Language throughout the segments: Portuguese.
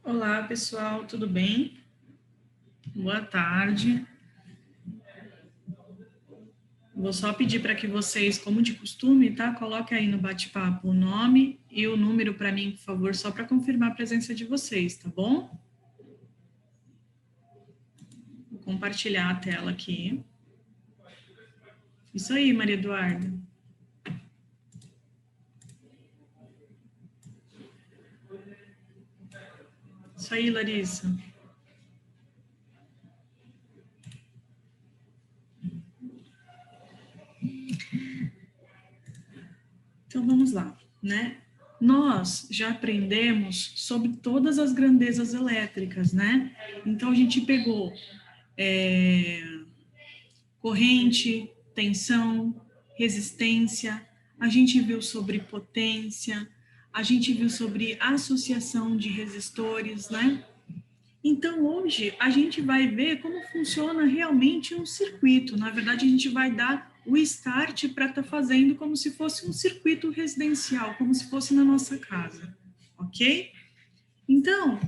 Olá, pessoal, tudo bem? Boa tarde. Vou só pedir para que vocês, como de costume, tá? Coloquem aí no bate-papo o nome e o número para mim, por favor, só para confirmar a presença de vocês, tá bom? Vou compartilhar a tela aqui. Isso aí, Maria Eduarda. Isso aí, Larissa. Então, vamos lá, né? Nós já aprendemos sobre todas as grandezas elétricas, né? Então, a gente pegou corrente, tensão, resistência, a gente viu sobre potência, a gente viu sobre associação de resistores, né? Então, hoje, a gente vai ver como funciona realmente um circuito. Na verdade, a gente vai dar o start para estar fazendo como se fosse um circuito residencial, como se fosse na nossa casa, ok? Então,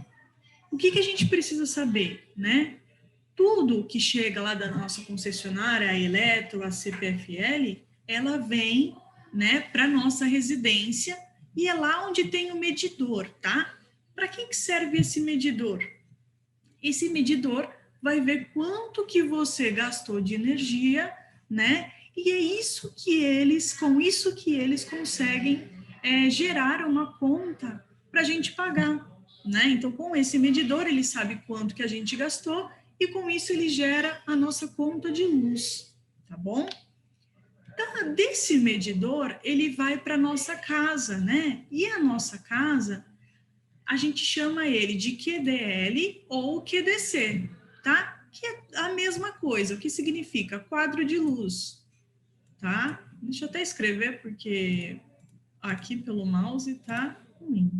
o que a gente precisa saber, né? Tudo que chega lá da nossa concessionária, a Eletro, a CPFL, ela vem, né, para nossa residência e é lá onde tem o medidor, tá? Para que serve esse medidor? Esse medidor vai ver quanto que você gastou de energia, né? E é isso que com isso que eles conseguem gerar uma conta para a gente pagar, né? Então, com esse medidor, ele sabe quanto que a gente gastou e com isso ele gera a nossa conta de luz, tá bom? Desse medidor, ele vai para nossa casa, né? E a nossa casa, a gente chama ele de QDL ou QDC, tá? Que é a mesma coisa. O que significa? Quadro de luz, tá? Deixa eu até escrever, porque aqui pelo mouse tá ruim.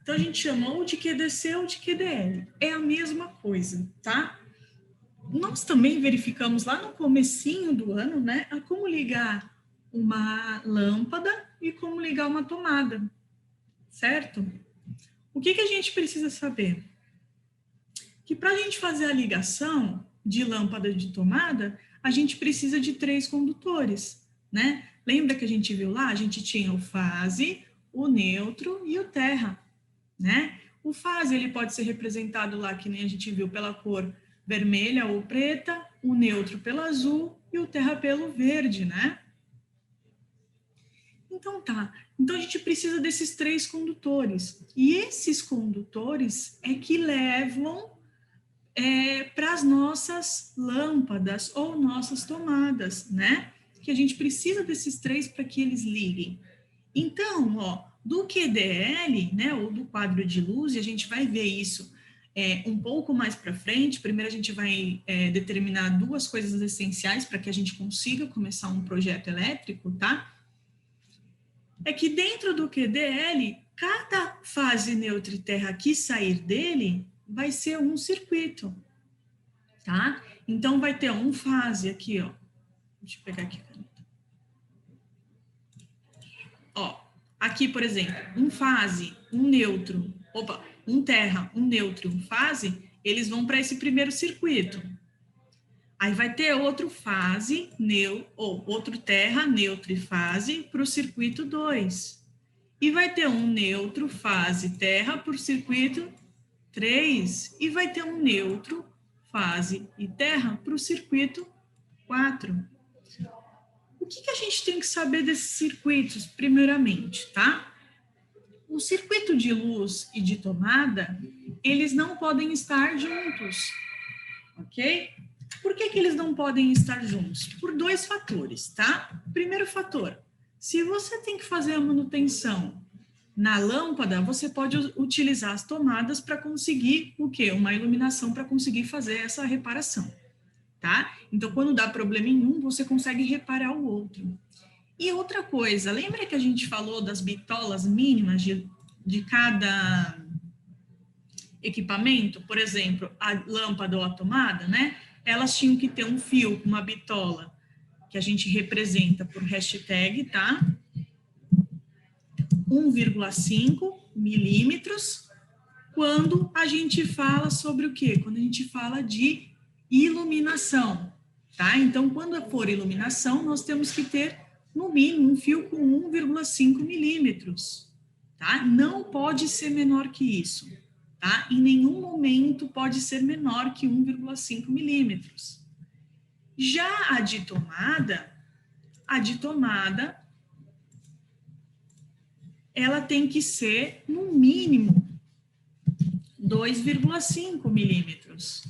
Então, a gente chamou de QDC ou de QDL. É a mesma coisa, tá? Nós também verificamos lá no comecinho do ano, né, a como ligar uma lâmpada e como ligar uma tomada, certo? O que a gente precisa saber? Que para a gente fazer a ligação de lâmpada de tomada, a gente precisa de 3 condutores, né? Lembra que a gente viu lá? A gente tinha o fase, o neutro e o terra, né? O fase, ele pode ser representado lá, que nem a gente viu, pela cor vermelha ou preta, o neutro pelo azul e o terra pelo verde, né? Então tá. Então a gente precisa desses 3 condutores. E esses condutores é que levam para as nossas lâmpadas ou nossas tomadas, né? Que a gente precisa desses 3 para que eles liguem. Então, ó, do QDL, né, ou do quadro de luz, e a gente vai ver isso um pouco mais para frente. Primeiro a gente vai determinar 2 coisas essenciais para que a gente consiga começar um projeto elétrico, tá? É que dentro do QDL, cada fase neutra e terra que sair dele vai ser um circuito, tá? Então, vai ter um fase aqui, ó. Deixa eu pegar aqui a caneta. Ó, aqui, por exemplo, um fase, um neutro, um terra, um neutro e um fase, eles vão para esse primeiro circuito. Aí vai ter outro fase, outro terra, neutro e fase para o circuito 2. E vai ter um neutro, fase, terra para o circuito 3. E vai ter um neutro, fase e terra para o circuito 4. O que a gente tem que saber desses circuitos, primeiramente, tá? O circuito de luz e de tomada, eles não podem estar juntos, ok? Por que eles não podem estar juntos? Por 2 fatores, tá? Primeiro fator, se você tem que fazer a manutenção na lâmpada, você pode utilizar as tomadas para conseguir o quê? Uma iluminação para conseguir fazer essa reparação, tá? Então, quando dá problema em um, você consegue reparar o outro. E outra coisa, lembra que a gente falou das bitolas mínimas de cada equipamento? Por exemplo, a lâmpada ou a tomada, né? Elas tinham que ter um fio com uma bitola, que a gente representa por hashtag, tá? 1,5 milímetros, quando a gente fala sobre o quê? Quando a gente fala de iluminação, tá? Então, quando for iluminação, nós temos que ter, no mínimo, um fio com 1,5 milímetros, tá? Não pode ser menor que isso, tá? Em nenhum momento pode ser menor que 1,5 milímetros. Já a de tomada, ela tem que ser, no mínimo, 2,5 milímetros,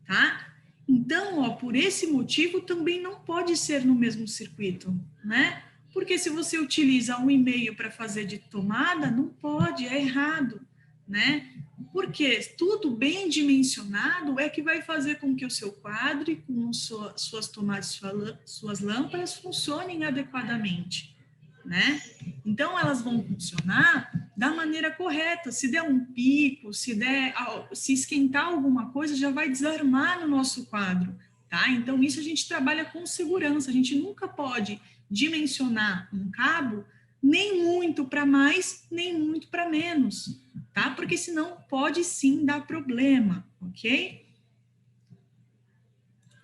tá? Então, ó, por esse motivo, também não pode ser no mesmo circuito, né? Porque se você utiliza 1,5 para fazer de tomada, não pode, é errado, né? Porque tudo bem dimensionado é que vai fazer com que o seu quadro, com suas tomadas, suas lâmpadas funcionem adequadamente, né? Então, elas vão funcionar da maneira correta. Se der um pico, se esquentar alguma coisa, já vai desarmar no nosso quadro, tá? Então, isso a gente trabalha com segurança. A gente nunca pode dimensionar um cabo nem muito para mais, nem muito para menos, tá? Porque senão pode sim dar problema, ok?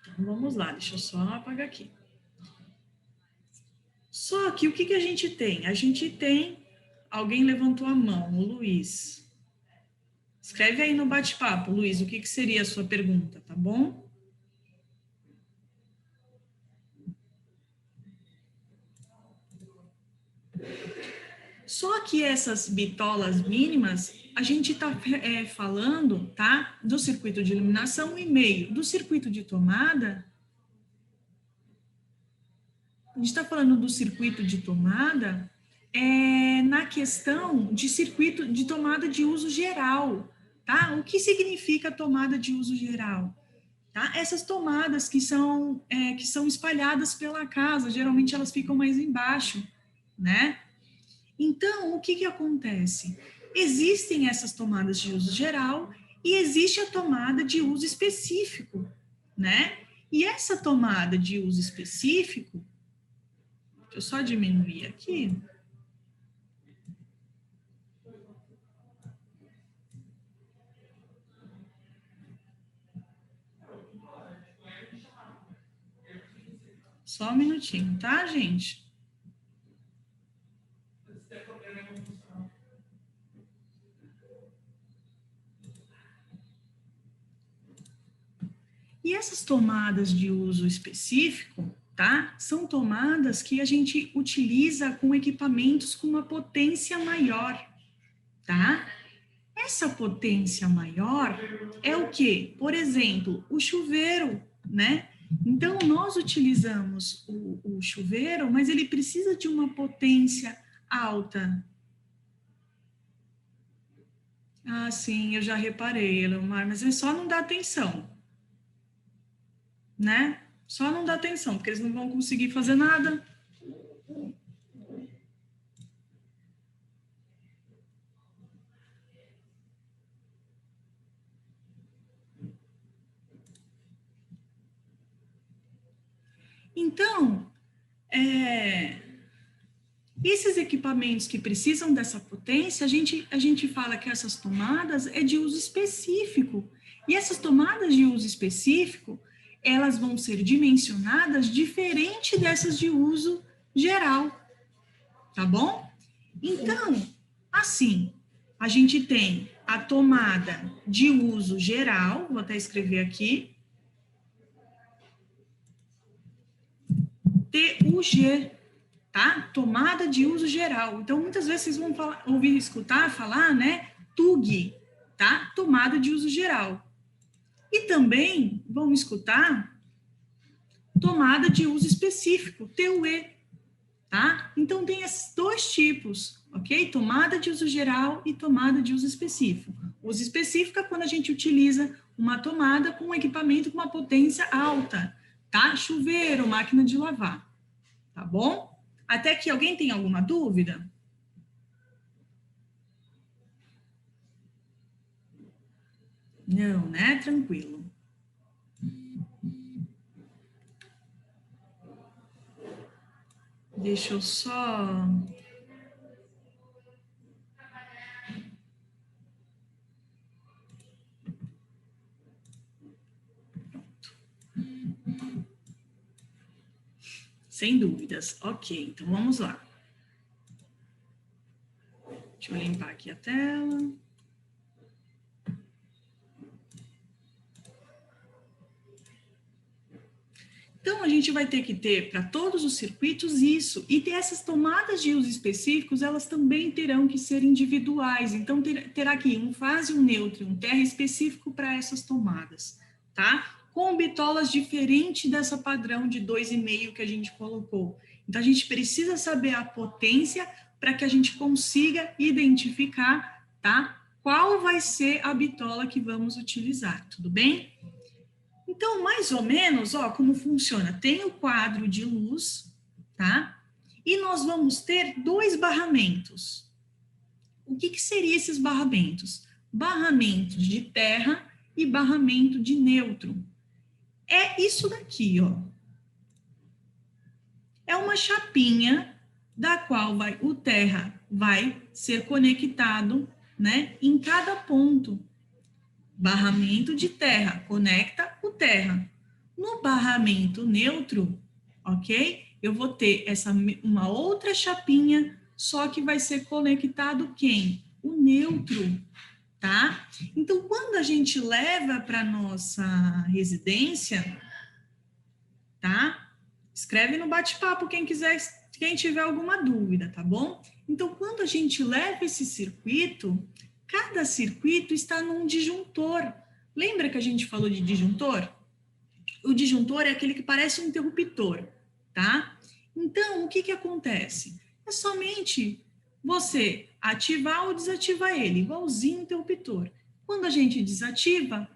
Então, vamos lá, deixa eu só apagar aqui. Só que o que a gente tem? A gente tem... Alguém levantou a mão, o Luiz. Escreve aí no bate-papo, Luiz, o que seria a sua pergunta, tá bom? Só que essas bitolas mínimas, a gente está falando, tá? Do circuito de iluminação 1,5. Do circuito de tomada, a gente está falando do circuito de tomada na questão de circuito de tomada de uso geral, tá? O que significa tomada de uso geral? Tá? Essas tomadas que são espalhadas pela casa, geralmente elas ficam mais embaixo, né? Então, o que acontece? Existem essas tomadas de uso geral e existe a tomada de uso específico, né? E essa tomada de uso específico, deixa eu só diminuir aqui. Só um minutinho, tá, gente? E essas tomadas de uso específico, tá? São tomadas que a gente utiliza com equipamentos com uma potência maior, tá? Essa potência maior é o quê? Por exemplo, o chuveiro, né? Então, nós utilizamos o chuveiro, mas ele precisa de uma potência alta. Ah, sim, eu já reparei, Elomar, mas ele só não dá atenção, né? Só não dá atenção, porque eles não vão conseguir fazer nada. Então, esses equipamentos que precisam dessa potência, a gente fala que essas tomadas é de uso específico. E essas tomadas de uso específico, elas vão ser dimensionadas diferente dessas de uso geral, tá bom? Então, assim, a gente tem a tomada de uso geral, vou até escrever aqui, TUG, tá? Tomada de uso geral. Então, muitas vezes vocês vão escutar falar, né? TUG, tá? Tomada de uso geral. E também vão escutar tomada de uso específico, TUE, tá? Então, tem esses dois tipos, ok? Tomada de uso geral e tomada de uso específico. Uso específico é quando a gente utiliza uma tomada com um equipamento com uma potência alta, tá? Chuveiro, máquina de lavar, tá bom? Até que alguém tem alguma dúvida? Não, né? Tranquilo. Deixa eu só Sem dúvidas. Ok, então vamos lá. Deixa eu limpar aqui a tela. Então, a gente vai ter que ter para todos os circuitos isso, e ter essas tomadas de uso específicos, elas também terão que ser individuais. Então, terá aqui um fase, um neutro e um terra específico para essas tomadas, tá? Com bitolas diferente dessa padrão de 2,5 que a gente colocou. Então, a gente precisa saber a potência para que a gente consiga identificar, tá? Qual vai ser a bitola que vamos utilizar, tudo bem? Então, mais ou menos, ó, como funciona? Tem o quadro de luz, tá? E nós vamos ter 2 barramentos. O que seriam esses barramentos? Barramento de terra e barramento de neutro. É isso daqui, ó. É uma chapinha da qual o terra vai ser conectado, né, em cada ponto. Barramento de terra, conecta o terra. No barramento neutro, ok? Eu vou ter uma outra chapinha, só que vai ser conectado quem? O neutro, tá? Então, quando a gente leva para nossa residência, tá? Escreve no bate-papo quem quiser, quem tiver alguma dúvida, tá bom? Então, quando a gente leva esse circuito, cada circuito está num disjuntor. Lembra que a gente falou de disjuntor? O disjuntor é aquele que parece um interruptor, tá? Então, o que acontece? É somente você ativar ou desativar ele, igualzinho o interruptor. Quando a gente desativa,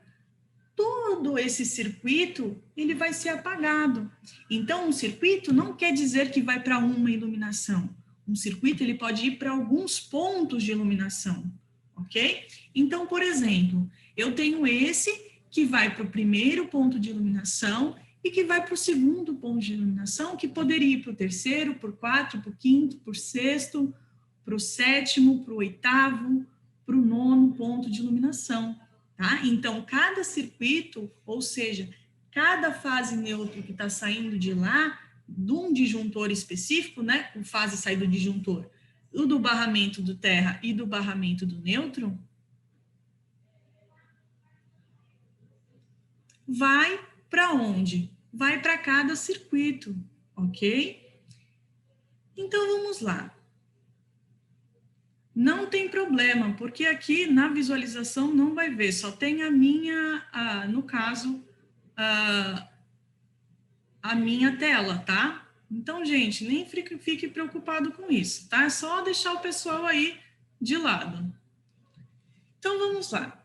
todo esse circuito, ele vai ser apagado. Então, um circuito não quer dizer que vai para uma iluminação. Um circuito, ele pode ir para alguns pontos de iluminação, ok? Então, por exemplo, eu tenho esse que vai para o primeiro ponto de iluminação e que vai para o segundo ponto de iluminação, que poderia ir para o terceiro, para o quarto, para o quinto, para o sexto, para o sétimo, para o oitavo, para o nono ponto de iluminação. Tá? Então, cada circuito, ou seja, cada fase neutra que está saindo de lá, de um disjuntor específico, né? O fase sai do disjuntor, o do barramento do terra e do barramento do neutro, vai para onde? Vai para cada circuito, ok? Então, vamos lá. Não tem problema, porque aqui na visualização não vai ver, só tem a minha, no caso, a minha tela, tá? Então, gente, nem fique preocupado com isso, tá? É só deixar o pessoal aí de lado. Então, vamos lá.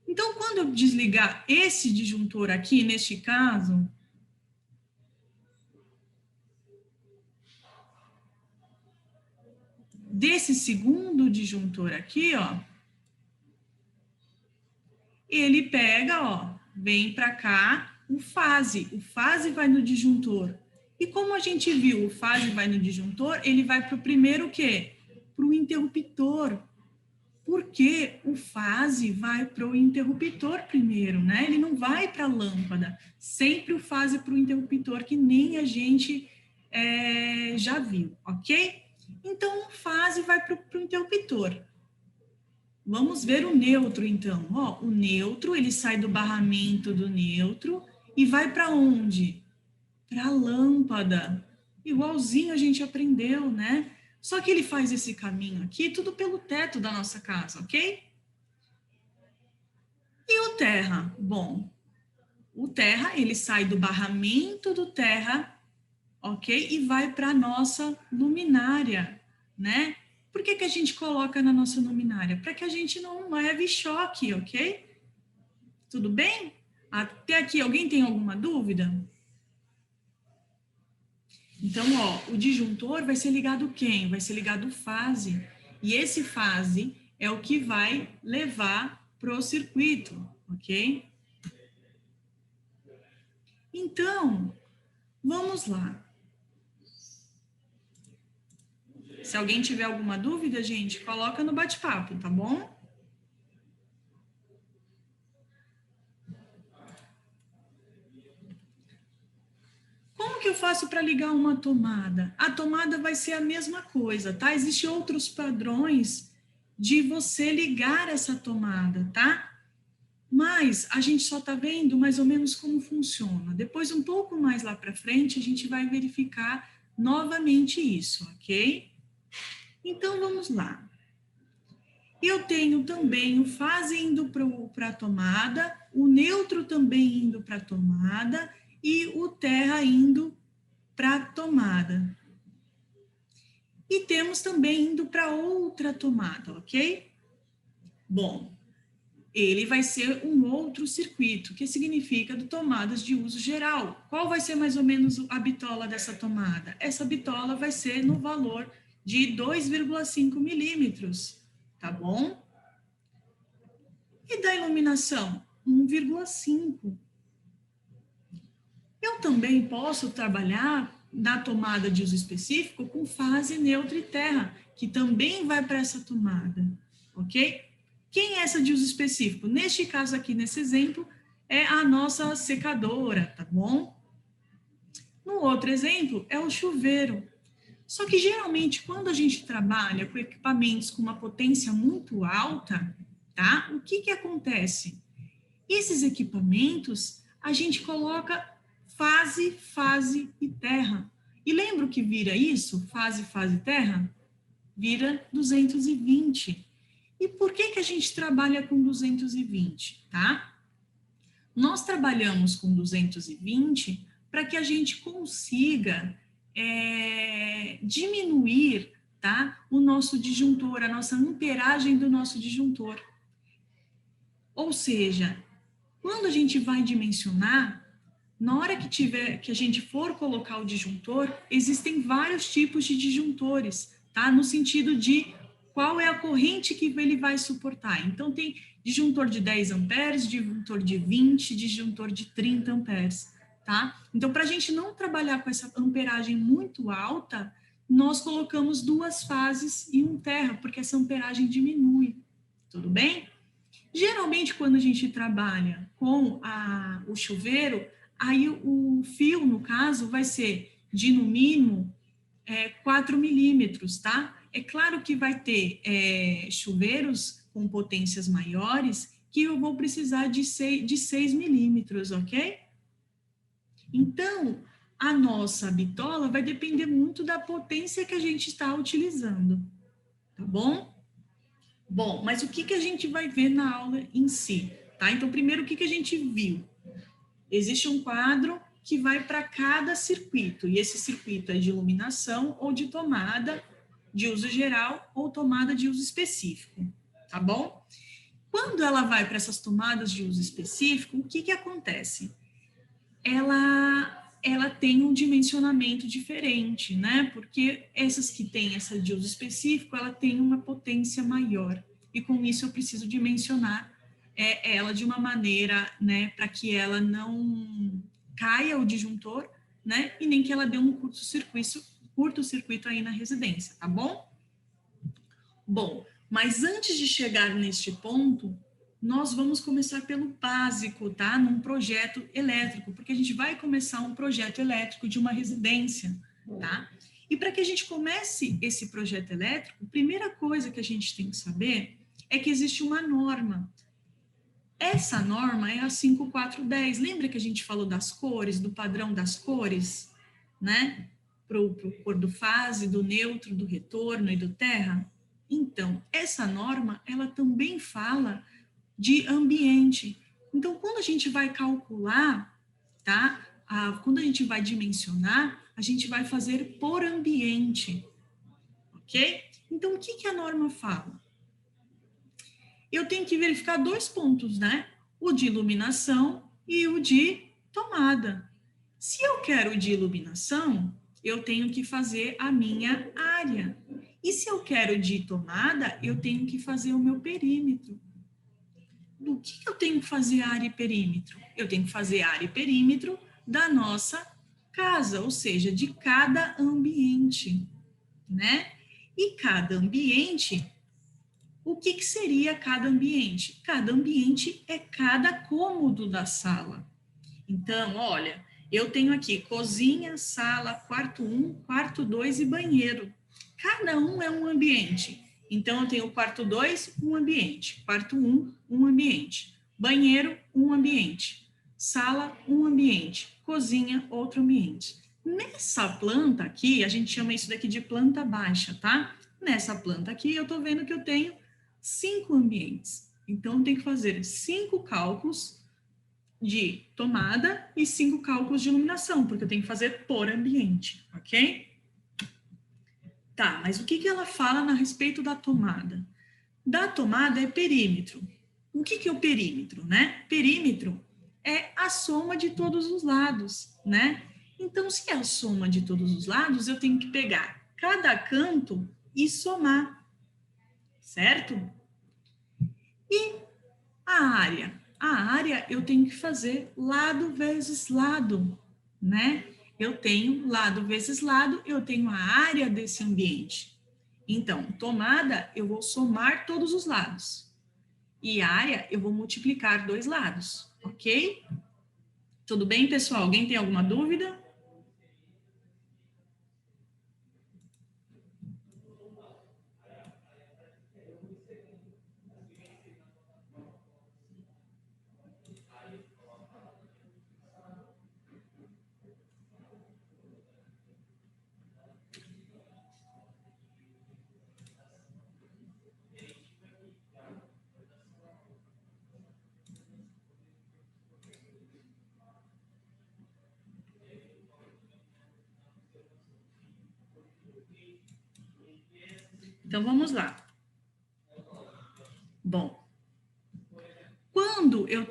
Então, quando eu desligar esse disjuntor aqui, neste caso, desse segundo disjuntor aqui, ó, ele pega, ó, vem para cá o fase vai no disjuntor. E como a gente viu, o fase vai no disjuntor, ele vai para o primeiro o quê? Para o interruptor. Porque o fase vai para o interruptor primeiro, né? Ele não vai para a lâmpada. Sempre o fase para o interruptor, que nem a gente já viu, ok? Então, o fase vai para o interruptor. Vamos ver o neutro, então. Ó, o neutro, ele sai do barramento do neutro e vai para onde? Para a lâmpada. Igualzinho a gente aprendeu, né? Só que ele faz esse caminho aqui tudo pelo teto da nossa casa, ok? E o terra? Bom, o terra, ele sai do barramento do terra, ok? E vai para a nossa luminária, né? Por que a gente coloca na nossa luminária? Para que a gente não leve choque, ok? Tudo bem? Até aqui, alguém tem alguma dúvida? Então, ó, o disjuntor vai ser ligado quem? Vai ser ligado fase. E esse fase é o que vai levar para o circuito, ok? Então, vamos lá. Se alguém tiver alguma dúvida, gente, coloca no bate-papo, tá bom? Como que eu faço para ligar uma tomada? A tomada vai ser a mesma coisa, tá? Existem outros padrões de você ligar essa tomada, tá? Mas a gente só está vendo mais ou menos como funciona. Depois, um pouco mais lá para frente, a gente vai verificar novamente isso, ok? Então, vamos lá. Eu tenho também o fase indo para a tomada, o neutro também indo para a tomada e o terra indo para a tomada. E temos também indo para outra tomada, ok? Bom, ele vai ser um outro circuito, que significa de tomadas de uso geral. Qual vai ser mais ou menos a bitola dessa tomada? Essa bitola vai ser no valor de 2,5 milímetros, tá bom? E da iluminação? 1,5. Eu também posso trabalhar na tomada de uso específico com fase, neutra e terra, que também vai para essa tomada, ok? Quem é essa de uso específico? Neste caso aqui, nesse exemplo, é a nossa secadora, tá bom? No outro exemplo, é o chuveiro. Só que, geralmente, quando a gente trabalha com equipamentos com uma potência muito alta, tá? O que acontece? Esses equipamentos, a gente coloca fase, fase e terra. E lembra o que vira isso? Fase, fase e terra? Vira 220. E por que a gente trabalha com 220, tá? Nós trabalhamos com 220 para que a gente consiga diminuir, tá, o nosso disjuntor, a nossa amperagem do nosso disjuntor. Ou seja, quando a gente vai dimensionar, na hora que a gente for colocar o disjuntor, existem vários tipos de disjuntores, tá? No sentido de qual é a corrente que ele vai suportar. Então, tem disjuntor de 10 amperes, disjuntor de 20, disjuntor de 30 amperes, tá? Então, para a gente não trabalhar com essa amperagem muito alta, nós colocamos duas fases e um terra, porque essa amperagem diminui, tudo bem? Geralmente, quando a gente trabalha com o chuveiro, aí o fio, no caso, vai ser de, no mínimo, 4 milímetros, tá? É claro que vai ter chuveiros com potências maiores que eu vou precisar de 6 milímetros, ok? Então, a nossa bitola vai depender muito da potência que a gente está utilizando, tá bom? Bom, mas o que a gente vai ver na aula em si, tá? Então, primeiro, o que a gente viu? Existe um quadro que vai para cada circuito, e esse circuito é de iluminação ou de tomada de uso geral ou tomada de uso específico, tá bom? Quando ela vai para essas tomadas de uso específico, o que acontece? Ela tem um dimensionamento diferente, né? Porque essas que têm essa de uso específico, ela tem uma potência maior. E com isso eu preciso dimensionar ela de uma maneira, né, para que ela não caia o disjuntor, né? E nem que ela dê um curto-circuito aí na residência, tá bom? Bom, mas antes de chegar neste ponto, nós vamos começar pelo básico, tá? Num projeto elétrico, porque a gente vai começar um projeto elétrico de uma residência, tá? E para que a gente comece esse projeto elétrico, a primeira coisa que a gente tem que saber é que existe uma norma. Essa norma é a 5410. Lembra que a gente falou das cores, do padrão das cores, né? Pro cor do fase, do neutro, do retorno e do terra? Então, essa norma, ela também fala de ambiente. Então, quando a gente vai calcular, tá? Quando a gente vai dimensionar, a gente vai fazer por ambiente, ok? Então, o que a norma fala? Eu tenho que verificar dois pontos, né? O de iluminação e o de tomada. Se eu quero o de iluminação, eu tenho que fazer a minha área. E se eu quero de tomada, eu tenho que fazer o meu perímetro. Do que eu tenho que fazer área e perímetro? Eu tenho que fazer área e perímetro da nossa casa, ou seja, de cada ambiente, né? E cada ambiente, o que seria cada ambiente? Cada ambiente é cada cômodo da sala. Então, olha, Eu tenho aqui cozinha, sala, quarto 1, quarto 2 e banheiro. Cada um é um ambiente. Então, eu tenho quarto 2, um ambiente. Quarto 1, um ambiente. Banheiro, um ambiente. Sala, um ambiente. Cozinha, outro ambiente. Nessa planta aqui, a gente chama isso daqui de planta baixa, tá? Nessa planta aqui, eu tô vendo que eu tenho 5 ambientes. Então, eu tenho que fazer 5 cálculos de tomada e 5 cálculos de iluminação, porque eu tenho que fazer por ambiente, ok? Tá, mas o que ela fala a respeito da tomada? Da tomada é perímetro. O que é o perímetro, né? Perímetro é a soma de todos os lados, né? Então, se é a soma de todos os lados, eu tenho que pegar cada canto e somar, certo? E a área? A área eu tenho que fazer lado vezes lado, né? Eu tenho lado vezes lado, eu tenho a área desse ambiente. Então, tomada, eu vou somar todos os lados. E área, eu vou multiplicar 2 lados, ok? Tudo bem, pessoal? Alguém tem alguma dúvida? Então, vamos lá. Bom, quando eu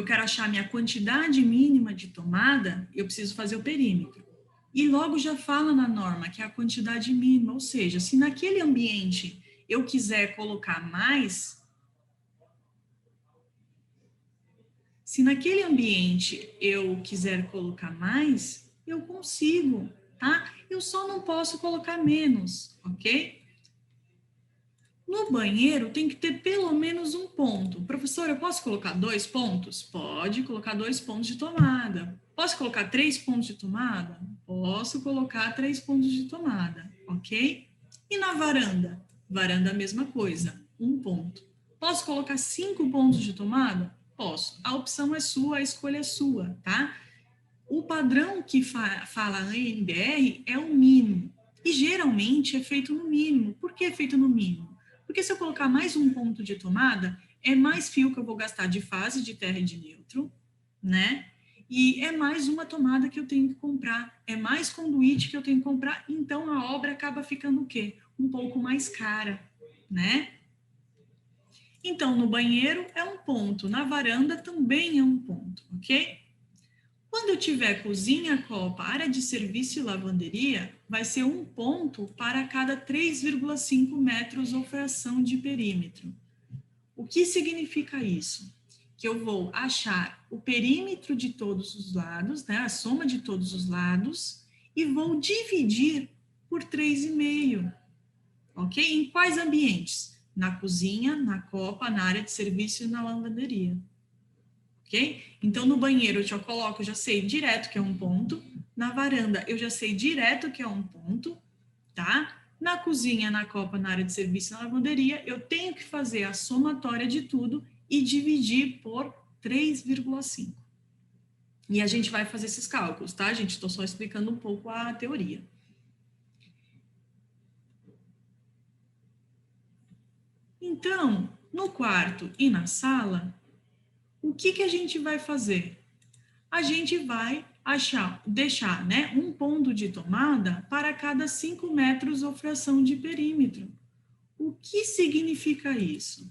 quero achar minha quantidade mínima de tomada, eu preciso fazer o perímetro. E logo já fala na norma que é a quantidade mínima, ou seja, se naquele ambiente eu quiser colocar mais, se naquele ambiente eu quiser colocar mais, eu consigo, tá? Eu só não posso colocar menos, ok? No banheiro tem que ter pelo menos um ponto. Professor, eu posso colocar 2 pontos? Pode colocar 2 pontos de tomada. Posso colocar 3 pontos de tomada? Posso colocar 3 pontos de tomada, ok? E na varanda? Varanda a mesma coisa, 1 ponto. Posso colocar 5 pontos de tomada? Posso. A opção é sua, a escolha é sua, tá? O padrão que fala a NBR é o mínimo. E geralmente é feito no mínimo. Por que é feito no mínimo? Porque se eu colocar mais um ponto de tomada, é mais fio que eu vou gastar de fase, de terra e de neutro, né? E é mais uma tomada que eu tenho que comprar, é mais conduíte que eu tenho que comprar, então a obra acaba ficando o quê? Um pouco mais cara, né? Então, no banheiro é um ponto, na varanda também é um ponto, ok? Quando eu tiver cozinha, copa, área de serviço e lavanderia, vai ser 1 ponto para cada 3,5 metros ou fração de perímetro. O que significa isso? Que eu vou achar o perímetro de todos os lados, né, a soma de todos os lados, e vou dividir por 3,5, ok? Em quais ambientes? Na cozinha, na copa, na área de serviço e na lavanderia. Ok? Então, no banheiro eu já coloco, eu já sei direto que é 1 ponto. Na varanda eu já sei direto que é 1 ponto, tá? Na cozinha, na copa, na área de serviço, na lavanderia, eu tenho que fazer a somatória de tudo e dividir por 3,5. E a gente vai fazer esses cálculos, tá, gente? Estou só explicando um pouco a teoria. Então, no quarto e na sala, o que a gente vai fazer? A gente vai deixar, né, 1 ponto de tomada para cada 5 metros ou fração de perímetro. O que significa isso?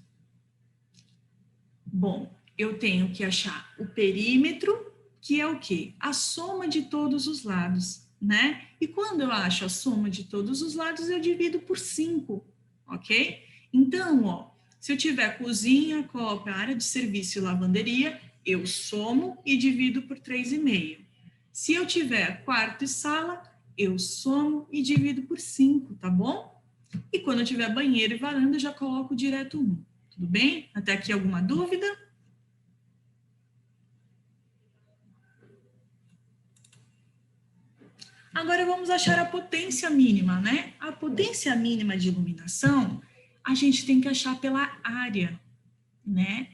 Bom, eu tenho que achar o perímetro, que é o quê? A soma de todos os lados, né? E quando eu acho a soma de todos os lados, eu divido por 5, ok? Então, ó, se eu tiver cozinha, copa, área de serviço e lavanderia, eu somo e divido por 3,5. Se eu tiver quarto e sala, eu somo e divido por 5, tá bom? E quando eu tiver banheiro e varanda, eu já coloco direto 1. Tudo bem? Até aqui alguma dúvida? Agora vamos achar a potência mínima, né? A potência mínima de iluminação, a gente tem que achar pela área, né?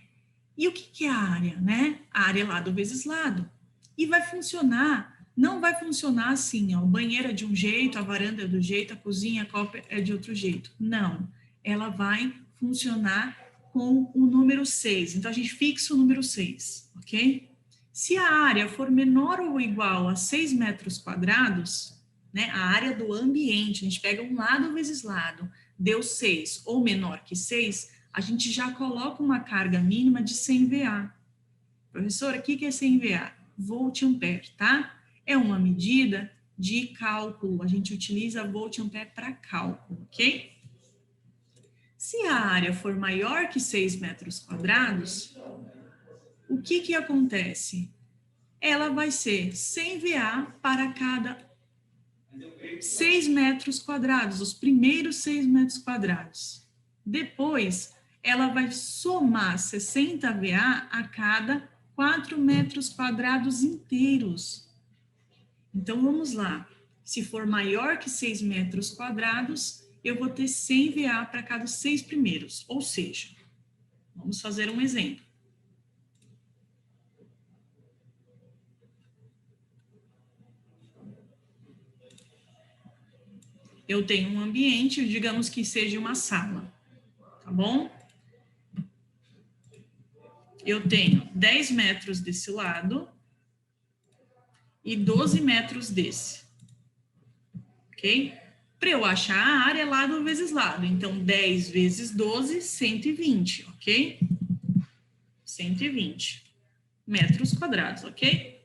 E o que é a área, né? A área é lado vezes lado. E vai funcionar, não vai funcionar assim, ó, o banheiro é de um jeito, a varanda é do jeito, a cozinha, a copa é de outro jeito. Não, ela vai funcionar com o número 6. Então, a gente fixa o número 6, ok? Se a área for menor ou igual a 6 metros quadrados, né, a área do ambiente, a gente pega um lado vezes lado, deu 6 ou menor que 6, a gente já coloca uma carga mínima de 100 VA. Professora, o que é 100 VA? Volt-ampere, tá? É uma medida de cálculo. A gente utiliza volt-ampere para cálculo, ok? Se a área for maior que 6 metros quadrados, o que acontece? Ela vai ser 100 VA para cada 6 metros quadrados, os primeiros 6 metros quadrados. Depois, ela vai somar 60 VA a cada 4 metros quadrados inteiros. Então, vamos lá. Se for maior que 6 metros quadrados, eu vou ter 100 VA para cada 6 primeiros. Ou seja, vamos fazer um exemplo. Eu tenho um ambiente, digamos que seja uma sala, tá bom? Eu tenho 10 metros desse lado e 12 metros desse, ok? Para eu achar a área, lado vezes lado. Então, 10 vezes 12, 120, ok? 120 metros quadrados, ok?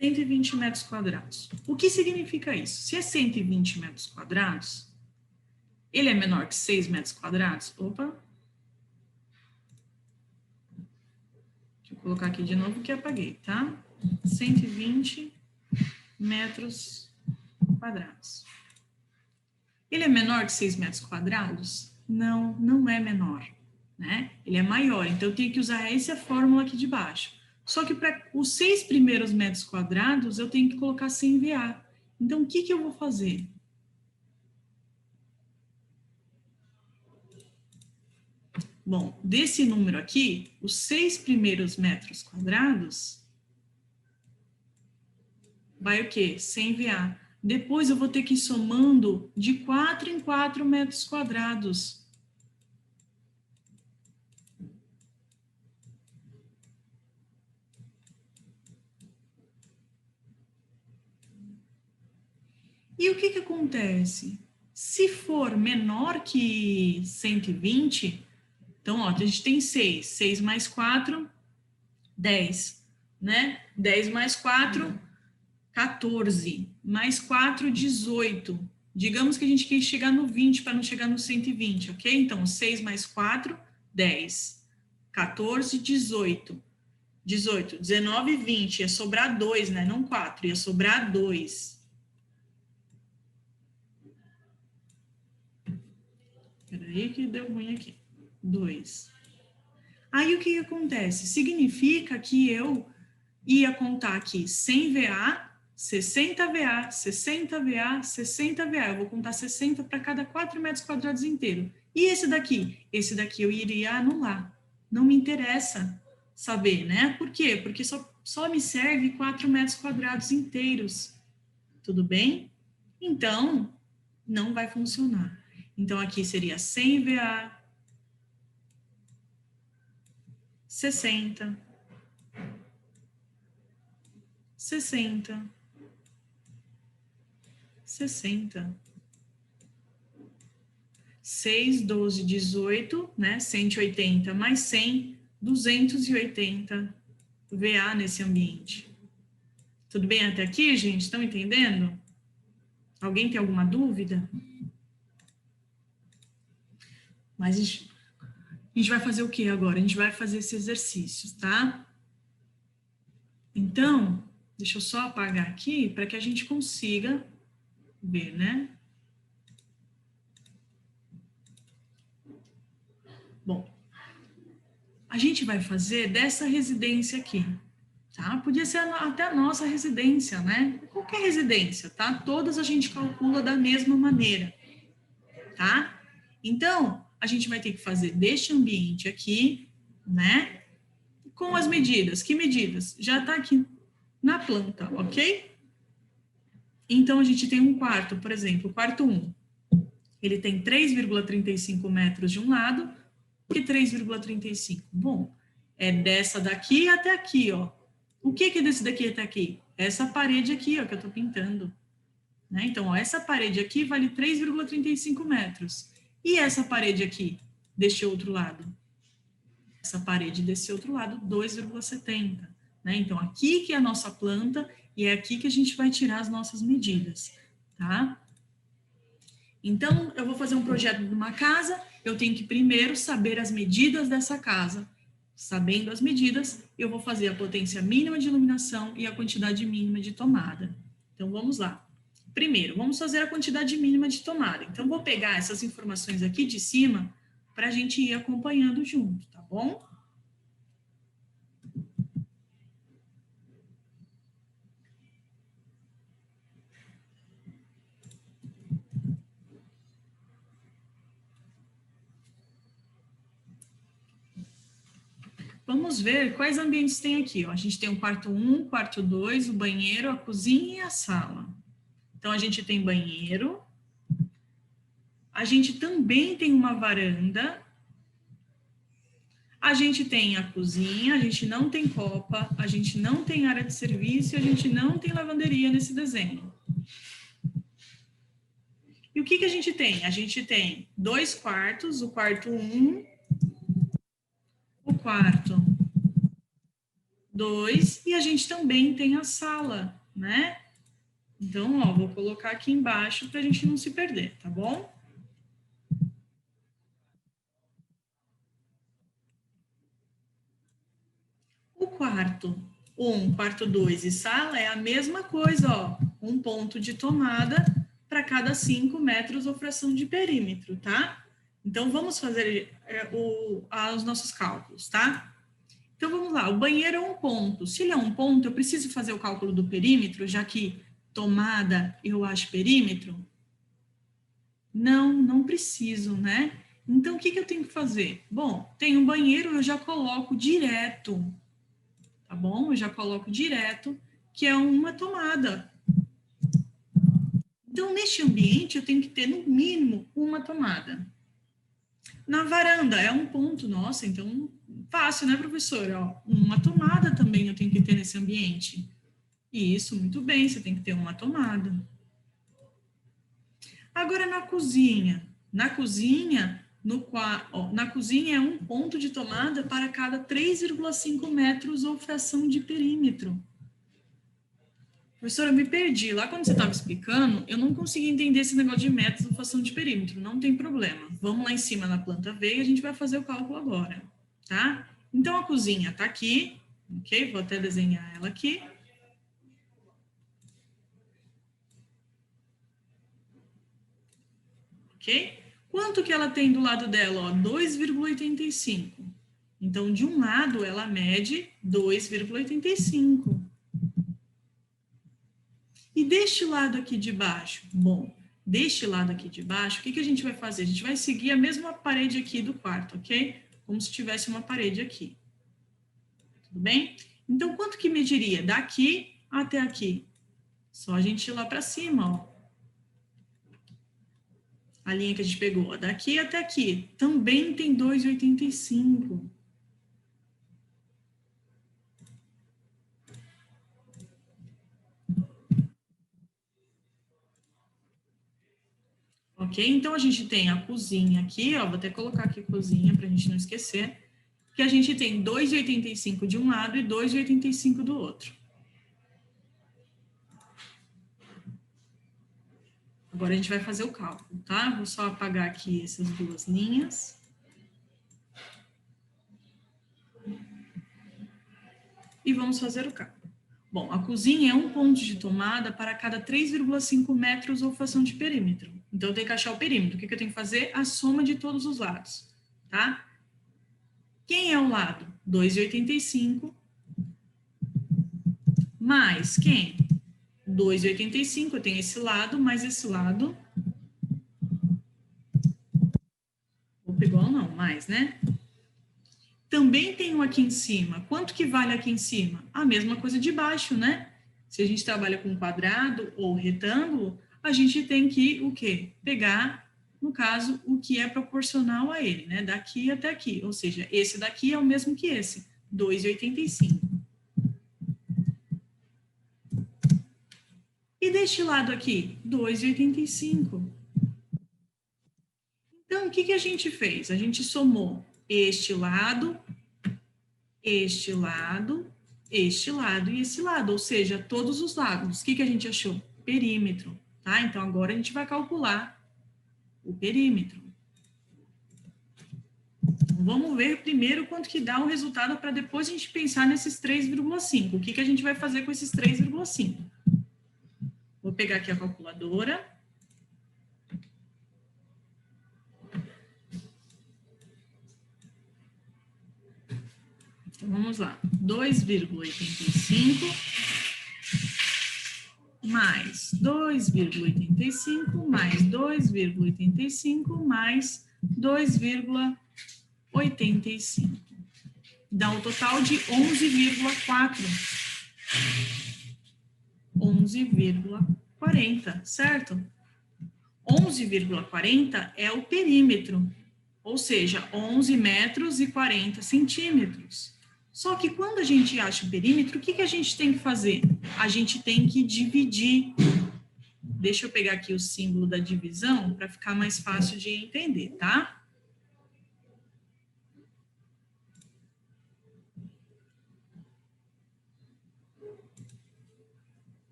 R$ 120 metros quadrados. O que significa isso? Se é 120 metros quadrados, ele é menor que 6 metros quadrados? Opa. Deixa eu colocar aqui de novo que apaguei, tá? 120 metros quadrados. Ele é menor que 6 metros quadrados? Não, não é menor, né? Ele é maior, então eu tenho que usar essa fórmula aqui de baixo. Só que para os 6 primeiros metros quadrados, eu tenho que colocar 100 VA. Então, o que eu vou fazer? Bom, desse número aqui, os 6 primeiros metros quadrados, vai o quê? 100 VA. Depois eu vou ter que ir somando de 4 em 4 metros quadrados. E o que acontece? Se for menor que 120, então, ó, a gente tem 6. 6 mais 4, 10, né? 10 mais 4, 14. Mais 4, 18. Digamos que a gente quer chegar no 20 para não chegar no 120, ok? Então, 6 mais 4, 10. 14, 18. 18, 19, 20. Ia sobrar 2, né? Não 4, ia sobrar 2. Peraí que deu ruim aqui. 2. Aí o que acontece? Significa que eu ia contar aqui 100 VA, 60 VA, 60 VA, 60 VA. Eu vou contar 60 para cada 4 metros quadrados inteiro. E esse daqui? Esse daqui eu iria anular. Não me interessa saber, né? Por quê? Porque só me serve 4 metros quadrados inteiros. Tudo bem? Então, não vai funcionar. Então, aqui seria 100 VA, 60, 60, 60, 6, 12, 18, né? 180 mais 100, 280 VA nesse ambiente. Tudo bem até aqui, gente? Estão entendendo? Alguém tem alguma dúvida? Mas a gente vai fazer o que agora? A gente vai fazer esses exercícios, tá? Então, deixa eu só apagar aqui para que a gente consiga ver, né? Bom, a gente vai fazer dessa residência aqui, tá? Podia ser até a nossa residência, né? Qualquer residência, tá? Todas a gente calcula da mesma maneira, tá? Então, a gente vai ter que fazer deste ambiente aqui, né? Com as medidas. Que medidas? Já tá aqui na planta, ok? Então, a gente tem um quarto, por exemplo, o quarto 1. Ele tem 3,35 metros de um lado, e 3,35. Bom, é dessa daqui até aqui, ó. O que é desse daqui até aqui? Essa parede aqui, ó, que eu tô pintando. Né? Então, ó, essa parede aqui vale 3,35 metros. E essa parede aqui, deste outro lado? Essa parede desse outro lado, 2,70. Né? Então, aqui que é a nossa planta e é aqui que a gente vai tirar as nossas medidas, tá? Então, eu vou fazer um projeto de uma casa, eu tenho que primeiro saber as medidas dessa casa. Sabendo as medidas, eu vou fazer a potência mínima de iluminação e a quantidade mínima de tomada. Então, vamos lá. Primeiro, vamos fazer a quantidade mínima de tomada. Então, vou pegar essas informações aqui de cima para a gente ir acompanhando junto, tá bom? Vamos ver quais ambientes tem aqui. Ó. A gente tem o quarto 1, quarto 2, o banheiro, a cozinha e a sala. Então, a gente tem banheiro. A gente também tem uma varanda. A gente tem a cozinha, a gente não tem copa, a gente não tem área de serviço e a gente não tem lavanderia nesse desenho. E o que a gente tem? A gente tem 2 quartos, o quarto 1, o quarto 2, e a gente também tem a sala, né? Então, ó, vou colocar aqui embaixo para a gente não se perder, tá bom? O quarto 1, quarto 2 e sala é a mesma coisa, ó. Um ponto de tomada para cada 5 metros ou fração de perímetro, tá? Então, vamos fazer os nossos cálculos, tá? Então, vamos lá. O banheiro é um ponto. Se ele é um ponto, eu preciso fazer o cálculo do perímetro, já que tomada eu acho perímetro? Não, não preciso, né? Então, o que eu tenho que fazer? Bom, tem um banheiro, eu já coloco direto, tá bom? Eu já coloco direto, que é uma tomada. Então, neste ambiente, eu tenho que ter, no mínimo, uma tomada. Na varanda, é um ponto, nossa, então, fácil, né, professora? Ó, uma tomada também eu tenho que ter nesse ambiente. Isso, muito bem, você tem que ter uma tomada. Agora, na cozinha. Na cozinha, na cozinha é um ponto de tomada para cada 3,5 metros ou fração de perímetro. Professora, eu me perdi. Lá quando você estava explicando, eu não consegui entender esse negócio de metros ou fração de perímetro. Não tem problema. Vamos lá em cima na planta V e a gente vai fazer o cálculo agora, tá? Então, a cozinha está aqui, ok? Vou até desenhar ela aqui. Ok? Quanto que ela tem do lado dela? 2,85. Então, de um lado, ela mede 2,85. E deste lado aqui de baixo? Bom, deste lado aqui de baixo, o que a gente vai fazer? A gente vai seguir a mesma parede aqui do quarto, ok? Como se tivesse uma parede aqui. Tudo bem? Então, quanto que mediria? Daqui até aqui. Só a gente ir lá para cima, ó. A linha que a gente pegou, ó, daqui até aqui. Também tem 2,85. Ok? Então, a gente tem a cozinha aqui, ó, vou até colocar aqui cozinha para a gente não esquecer, que a gente tem 2,85 de um lado e 2,85 do outro. Agora, a gente vai fazer o cálculo, tá? Vou só apagar aqui essas duas linhas. E vamos fazer o cálculo. Bom, a cozinha é um ponto de tomada para cada 3,5 metros ou fração de perímetro. Então, eu tenho que achar o perímetro. O que eu tenho que fazer? A soma de todos os lados, tá? Quem é o lado? 2,85 mais quem? 2,85, eu tenho esse lado, mais esse lado. Opa, igual não, mais, né? Também tem um aqui em cima. Quanto que vale aqui em cima? A mesma coisa de baixo, né? Se a gente trabalha com quadrado ou retângulo, a gente tem que, o quê? Pegar, no caso, o que é proporcional a ele, né? Daqui até aqui. Ou seja, esse daqui é o mesmo que esse, 2,85. E deste lado aqui, 2,85. Então, o que a gente fez? A gente somou este lado, este lado, este lado e esse lado, ou seja, todos os lados. O que a gente achou? Perímetro, tá? Então, agora a gente vai calcular o perímetro. Então, vamos ver primeiro quanto que dá o resultado para depois a gente pensar nesses 3,5. O que a gente vai fazer com esses 3,5? Vou pegar aqui a calculadora. Então, vamos lá. 2,85 mais 2,85 mais 2,85 mais 2,85. Dá um total de 11,4. 11,40, certo? 11,40 é o perímetro, ou seja, 11 metros e 40 centímetros. Só que quando a gente acha o perímetro, o que a gente tem que fazer? A gente tem que dividir. Deixa eu pegar aqui o símbolo da divisão para ficar mais fácil de entender, tá?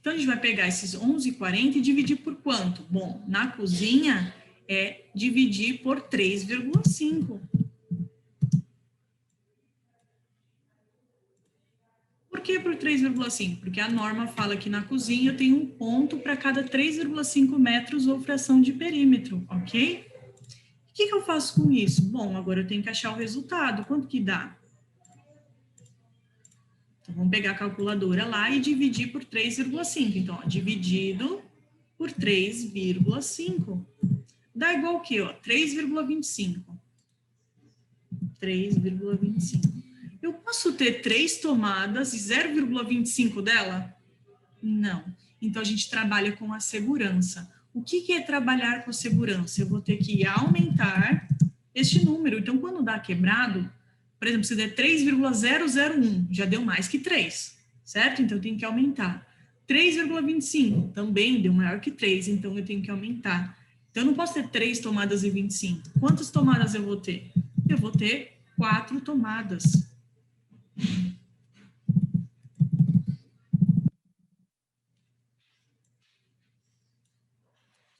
Então, a gente vai pegar esses 11,40 e dividir por quanto? Bom, na cozinha é dividir por 3,5. Por que por 3,5? Porque a norma fala que na cozinha eu tenho um ponto para cada 3,5 metros ou fração de perímetro, ok? O que eu faço com isso? Bom, agora eu tenho que achar o resultado. Quanto que dá? Então, vamos pegar a calculadora lá e dividir por 3,5. Então, ó, dividido por 3,5. Dá igual o quê? 3,25. 3,25. Eu posso ter 3 tomadas e 0,25 dela? Não. Então, a gente trabalha com a segurança. O que é trabalhar com a segurança? Eu vou ter que aumentar este número. Então, quando dá quebrado, por exemplo, se der 3,001, já deu mais que 3, certo? Então, eu tenho que aumentar. 3,25 também deu maior que 3, então eu tenho que aumentar. Então, eu não posso ter 3 tomadas e 25. Quantas tomadas eu vou ter? Eu vou ter 4 tomadas.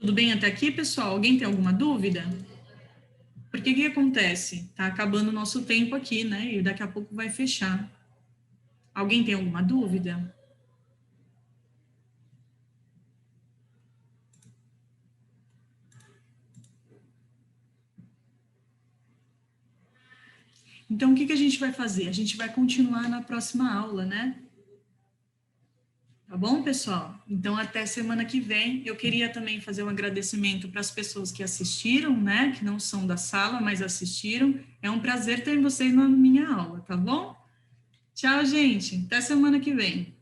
Tudo bem até aqui, pessoal? Alguém tem alguma dúvida? Porque o que acontece? Tá acabando o nosso tempo aqui, né? E daqui a pouco vai fechar. Alguém tem alguma dúvida? Então, o que a gente vai fazer? A gente vai continuar na próxima aula, né? Tá bom, pessoal? Então, até semana que vem. Eu queria também fazer um agradecimento para as pessoas que assistiram, né? Que não são da sala, mas assistiram. É um prazer ter vocês na minha aula, tá bom? Tchau, gente. Até semana que vem.